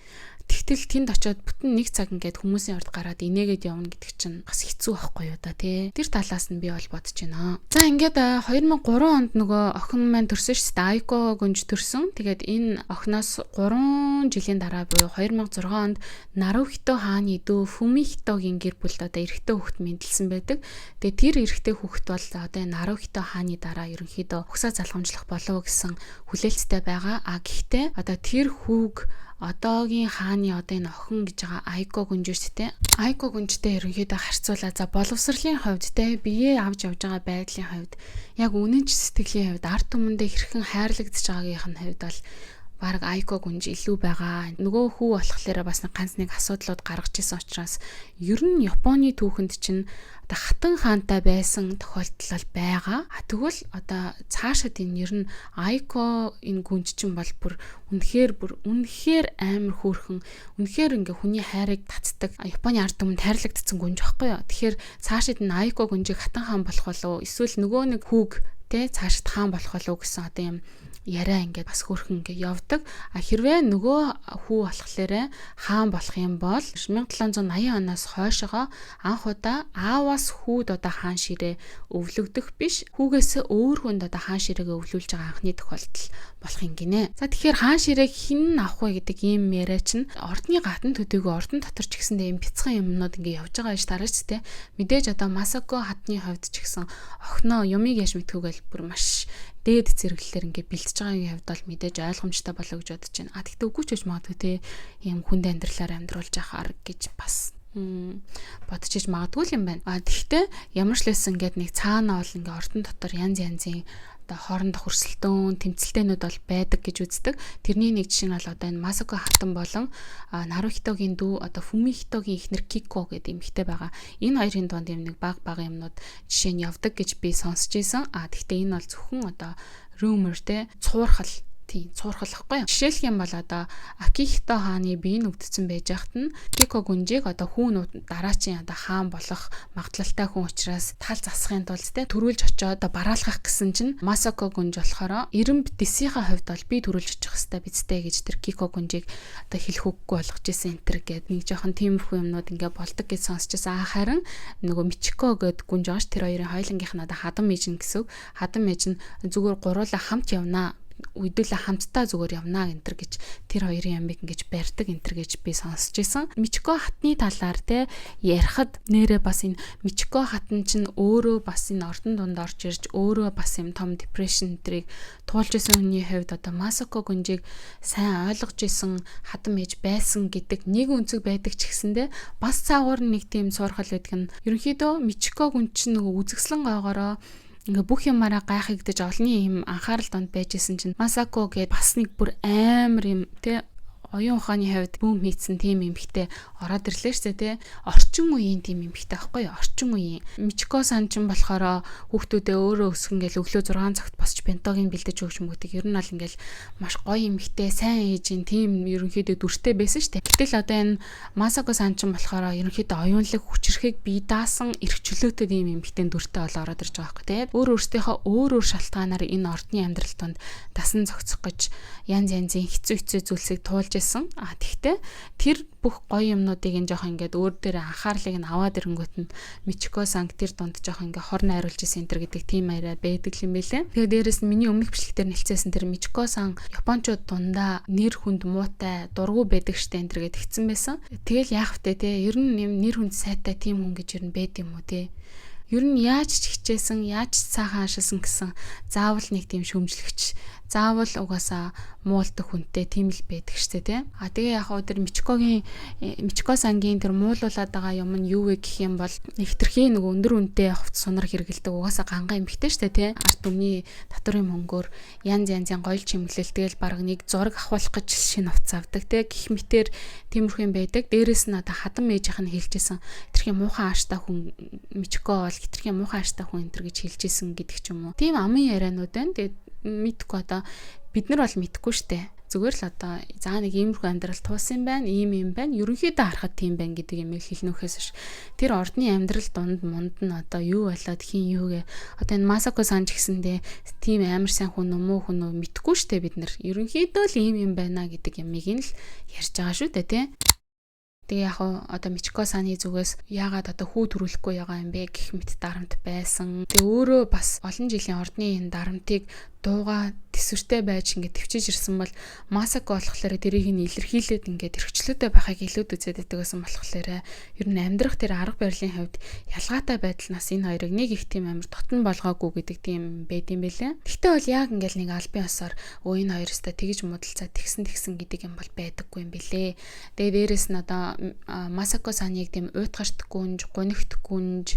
Тэгтэл тэнд очиод бүтэн нэг цаг ингээд хүмүүсийн орд гараад инээгээд явна гэдэг чинь бас хэцүү байхгүй юу да тий. Тэр талаас нь би бол бодож байна. За ингээд 2003 онд нөгөө охин маань төрсөн шүү дээ. Айко гүнж төрсөн. Тэгээд энэ охиноос 3 жилийн дараа буюу 2006 онд Нарухито хааны дүү Фумихитогийн гэр бүлд одоо эрэгтэй хүүхэд мэндэлсэн байдаг. Тэгээд тэр эрэгтэй хүүхэд бол одоо Нарухито хааны дараа ерөнхийдөө угсаа залгамжлах болов гэсэн хүлээлттэй байгаа. Гэхдээ одоо тэр хүүг одоогийн хааны одоо энэ охин гэж байгаа Айко гүнжтэй. Айко гүнжтэй ерөнхийдөө харьцуулаа. За боловсролын хувьд те биеэ авч явж байгаа байдлын хувьд яг үнэнч сэтгэлийн хувьд арт түмэндээ хэрхэн хайрлагдж байгаагийнх нь хувьд бол баг Айко гүнж илүү байгаа. Нөгөө хүү болохоор бас ганц нэг асуудлууд гаргаж ирсэн учраас ер нь Японы түүхэнд чинь одоо хатан хаантай байсан тохиолдол байгаа. Тэгвэл одоо цаашаад энэ ер нь Айко энэ гүнж чинь бол бүр үнэхээр амар хөөрхөн үнэхээр ингээ хүний хайрыг татдаг Японы арт түмэнд хайрлагдсан гүнж байхгүй юу. Тэгэхээр цаашаад энэ Айко гүнжийг хатан хаан болох болов эсвэл нөгөө нэг хүүг тэ цаашид хаан болох болов гэсэн одоо юм яриа ингээд бас хөрхөн ингээд явдаг. Хэрвээ нөгөө хүү болохоор хаан болох юм бол 1780 оноос хойшоо анх удаа ааваас хүүд одоо хаан ширээ өвлөгдөх биш, хүүгээс өөр хүнд одоо хаан ширээгээ өвлүүлж байгаа анхны тохиолдол болох юм гинэ. За тэгэхээр хаан ширээг хэн авах вэ гэдэг ийм яриа чинь ордны гадна төдийгүй ордон дотор ч гэсэндээ юм бяцхан юмнууд ингээд явж байгаа гэж тараач тэ. Мэдээж одоо Масако хатны хувьд ч гэсэн охиноо юмыг яш мэдхүүгээл бүр маш дээд зэрэглэлээр ингээд бэлтэж байгаагийн хувьд бол мэдээж ойлгомжтой болоо гэж бодож байна. Тэгтээ үгүй ч гэж магадгүй те ийм хүнд амьдралаар амьдруулж ахаар гэж бас бодож иж магадгүй юм байна. Тэгтээ ямар ч лсэн ингээд нэг цаана бол ингээд ордон дотор янз янзын одоо хоорондох өрсөлдөөн, тэмцэлтээнүүд бол байдаг гэж үздэг. Тэрний нэг жишээ нь бол одоо энэ Масако хатан болон Нарухитогийн дүү одоо Фумихитогийн эхнэр Кико гэдэг эмэгтэй байгаа. Энэ хоёрын дунд юм нэг баг юмнууд жишээ нь явдаг гэж би сонсч ийсэн. Тэгтээ энэ бол зөвхөн одоо rumor те цуурхал цуурхалахгүй. Жишээлх юм бол одоо Акихито хааны бие нүгдсэн байж хат нь Кико гүнжийг одоо хүүн дараачийн одоо хаан болох магадлалтай хүн учраас тал засахын тулд те төрүүлж очиод одоо бараалгах гэсэн чинь Масако гүнж болохоор эрэмб дэсийнхаа хувьд бол би төрүүлж очих хэвээр бидтэй гэж тэр Кико гүнжийг одоо хэлэх үггүй болгож исэн энтер гэд нэг жоохон тиймэрхүү юмнууд ингээ болдог гэж сонсчихсан. Харин нөгөө Мичико гэд гүнж ааш тэр хоёрын хоёлынгийнх нь одоо хадам ээж нь гэсэн. Хадам ээж нь зүгээр гуруула хамт явнаа, үдүүлээ хамтдаа зүгээр явнаа гэнтэр гэж тэр хоёрын ямиг ингэж барьдаг гэнтэр гэж би сонсч байсан. Мичико хатны талаар те ярихад нэрээ бас энэ Мичико хатан чинь өөрөө бас энэ ордон дунд орж ирж өөрөө бас юм том депрешн тэрийг туулж исэн хүний хувьд одоо Масако гүнжийг сайн ойлгож исэн хатам ээж байсан гэдэг нэг үнцэг байдаг ч гэсэндээ бас цаагуур нэг тийм суурхал байдаг нь ерөнхийдөө Мичико гүнж чинь нөгөө үзэгслэн гоогороо ингээ бүх юмараа гайхагдаж олонний юм анхаарал донд байж исэн чинь Масако гэдэг бас нэг бүр амар юм те оюун ухааны хувьд бүүм хийцэн тийм эмхтэй ороод ирлээ шүү дээ, тэ. Орчин үеийн тийм эмхтэй байхгүй юу? Орчин үеийн. Мичико сан ч болохоор хүүхдүүдээ өөрөө өсгөн гэл өглөө 6 цагт босч бентогийн бэлдэж өгч мөгдөг. Ер нь бол ингээл маш гоё эмхтэй, сайн ээжийн тийм ерөнхийдөө дүртэй байсан шүү дээ. Гэтэл одоо энэ Масако сан ч болохоор ерөнхийдөө оюунлаг хүчрэхийг бие даасан эрхчлөөтэй тийм эмхтэй дүртэй болоо ороод ирж байгаа байхгүй, тэ. Өөр өөртөөхөө шалтгаанаар энэ ордны амьдрал донд дасан зохицох гэж янз янзын хэцүү зүйлсийг туулж тэгтээ тэр бүх гоё юмнуудыг энэ жоох ингээд өөр дээр анхаарлыг нь аваад ирэнгүүт нь Мичико сан тэр донд жоох ингээд хор найруулж исэн энэ гэдэг тийм яриа байдаг юм байлээ. Тэгээд дээрэс нь миний өмнөх бичлэгтэр нэлцээсэн тэр Мичико сан Япончууд дундаа нэр хүнд муутай дургу байдаг штэ энэ гэдэг хэлсэн байсан. Тэгэл яах вэ те? Ер нь нэр хүнд сайтай тийм хүн гэж ер нь байд юм уу те? Ер нь яаж ч хичээсэн, яаж цаахан ашигласан гэсэн заавал нэг тийм шүүмжлэгч, заавал угаасаа муулдаг хүнтэй тийм л байдаг штэ тий. Тэгээ яг хоо тэр Мичико сангийн тэр муулуулад байгаа юм нь юу вэ гэх юм бол хитрхи нэг өндөр үнэтэй хувц сунар хэрэгэлдэг угаасаа гангаан эмхтэй штэ тий. Арт өмнө татврын мөнгөөр янз янзын гоёл чимэглэл тэгэл баг нэг зураг авахулах гэж шинэ хувц авдаг тий. Гэх мэтэр тиймэрхүү юм байдаг. Дээрээс нь одоо хадам ээжийнх нь хэлжсэн хитрхи муухан ааштай хүн Мичико бол хитрхи муухан ааштай хүн энэ гэж хэлжсэн гэдэг ч юм уу. Тийм амын ярианууд байна. Тэгээд мэдгүй одоо бид нар бол мэдгүй штэ. Зүгээр л одоо заа нэг иймэрхүү амьдрал туусан байна, ийм байна. Ерөнхийдөө харахад тийм байна гэдэг юм хэлнөхөөс ш. Тэр ордны амьдрал дунд мунд нь одоо юу болоод хин юугээ одоо энэ Масако сан ч гэсэндээ тийм амар сайн хүн өмөө хүн мэдгүй штэ бид нар. Ерөнхийдөө л ийм байна гэдэг ямыг нь л ярьж байгаа шүү дээ тий. Тэгээ яг одоо Мичико саны зүгээс яагаад одоо хүү төрүүлэхгүй байгаа юм бэ гэх мэт дарамт байсан. Тэгээ өөрөө бас олон жилийн ордны энэ дарамтыг дууга төсвөртэй байж ингээд төвчиж ирсэн бол Масако болохоор тэрийг нь илэрхийлээд ингээд эрхчлөөтэй байхыг илүүд үзээд байдаг гэсэн болохоор ер нь амьдрах тэр арга барилын хувьд ялгаатай байдлаас энэ хоёрыг нэг их тийм амар дотн болгоогүй гэдэг тийм байд юм бэлээ. Гэхдээ бол яг ингээд нэг албан ёсоор энэ хоёр өстой тэгж муудалцаа тэгсэн гэдэг юм бол байдаггүй юм бэлээ. Тэгээ дээрэс нь одоо Масако саныг тийм уйтгарт гүнж, гунигт гүнж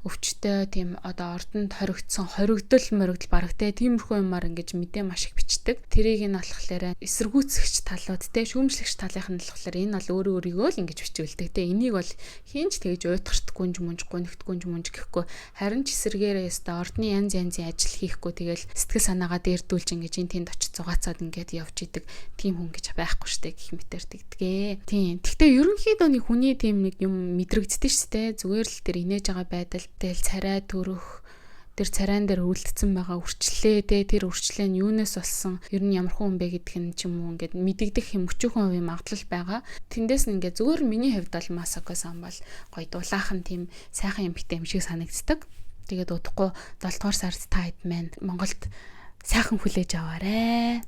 өвчтөй тийм одоо ордонд хоригдсон хоригдол мөрөгдөл барагтай тиймэрхүү юмар ингэж мэдээ маш их бичдэг. Тэрийг нь болохоор эсэргүүцэгч талууд те шүүмжлэгч талынх нь болохоор энэ бол өөрийгөө л ингэж бичүүлдэг те. Энийг бол хинч тэгж уйтгарт гүнж мунж гунигт гүнж мунж гэхгүй харин ч эсэргээрээ өстой ордны янз янзын ажил хийхгүй тэгэл сэтгэл санаагаа дээрдүүлж ингэж энэ тэнд очиж зугаацаад ингэж явж идэг тийм хүн гэж байхгүй штэ гэх мэтэр тэгдгээ. Тийм. Гэхдээ ерөнхийдөө нэг хүний тийм нэг юм мэдрэгддэг штэ. Зүгээр л тэр инээж байгаа байдал тэгэл царай төрөх тэр царайн дээр үлдсэн байгаа үрчлээ те тэр үрчлээ нь юунаас болсон ер нь ямар хүн бэ гэдг нь ч юм уу ингээд мэдэгдэх юм өчүүхэн хувийн магадлал байгаа. Тэндээс нь ингээд зүгээр миний хувьд бол Масако-сан бол гоё дулаахан тийм сайхан эмэгтэй юм шиг санагддаг. Тэгээд удахгүй 7 дугаар сард та хэд маань Монголд сайхан хүлээж аваарэ.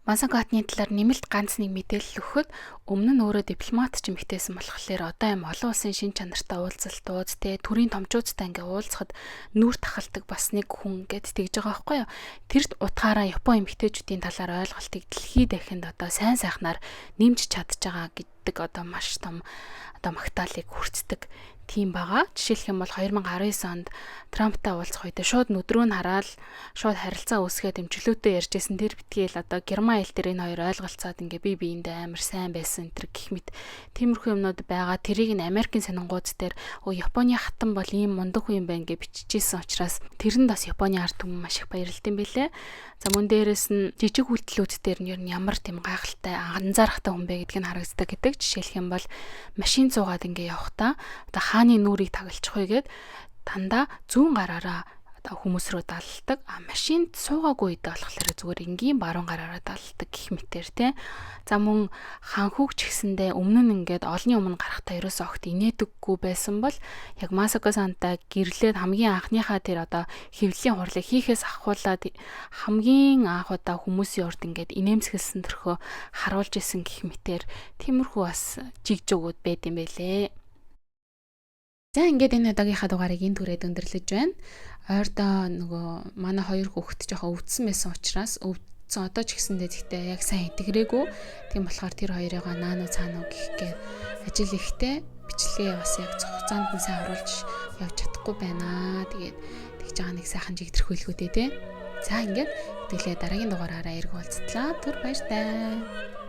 Масако хатны талаар нэмэлт ганц нэг мэдээлэл өгөхөд өмнө нь өөрөө дипломат ч эмэгтэйсэн болохоор одоо юм олон улсын шин чанартай уулзалтууд те төрийн томчуудтай ингээ уулзахад нүүр тахалдаг бас нэг хүн гэд тэгж байгаа байхгүй юу. Тэр утгаараа Япон эмэгтэйчүүдийн талаар ойлголтыг дэлхийд дахинд одоо сайн сайхнаар нэмж чадж байгаа гэдэг одоо маш том одоо магтаалыг хүртдэг. Тийм байгаа. Жишээлх юм бол 2019 онд Трамптай уулзах үед шууд нүдрөө нь хараад шууд харилцаа үүсгээд эмчлөөтэй ярьжсэн тэр битгийл одоо герман хэл дээр энэ хоёр ойлголцоод ингээ бие биендээ амар сайн байсан энэ гэх мэт тиймэрхүү юмнууд байгаа. Тэрийг нь Америкийн сонингууд дээр Японы хатан бол ийм мундаг хүн юм байна гэж бичижсэн учраас тэрэнд бас Японы ард түмэн маш их баярлалтай байлээ. За мөн дээрэс нь жижиг үйлдэлүүд дээр нь ер нь ямар тийм гайхалтай анзаарахтай хүн бэ гэдгийг харагддаг гэдэг. Жишээлх юм бол машин цуугаад ингээ явахдаа одоо хааны нүрийг тагалчих вэ гэд дандаа зүүн гараараа хүмүүс рүү далдаг. Машинд суугаагүй үедээ болохоор зүгээр энгийн баруун гараараа далдаг гэх мэтэр те. За мөн ханхүүгч гэсэндээ өмнө нь ингээд олонний өмнө гарахтаа ерөөсөө огт инээдэггүй байсан бол яг Масако-сантай гэрлээд хамгийн анхныхаа тэр одоо хэвлэлийн хурлыг хийхээс ахуулаад хамгийн анх удаа хүмүүсийн урд ингээд инээмсэглсэн төрхөө харуулж исэн гэх мэтэр тиймэрхүү бас жигжүүгүүд байд юм байлээ. За ингээд энэ удаагийнхаа дугаарыг энэ түрээд өндөрлөж байна. Ойрдоо нөгөө манай хоёр хүүхэд жоохон өвдсөн байсан учраас өвдсөн одоо ч гэсэндээ зэгтээ яг сайн идэгрээгүй. Тийм болохоор тэр хоёрыгоо наано цаано гихгээд ажил ихтэй бичлэгээ бас яг хугацаанд нь сайн оруулж явж чадахгүй байна. Тэгээд тэгж байгаа нэг сайхан жигдэрхүүлгүүдээ те. За ингээд итгэлээ дараагийн дугаараараа эргүүлцлаа. Түр баяр таа.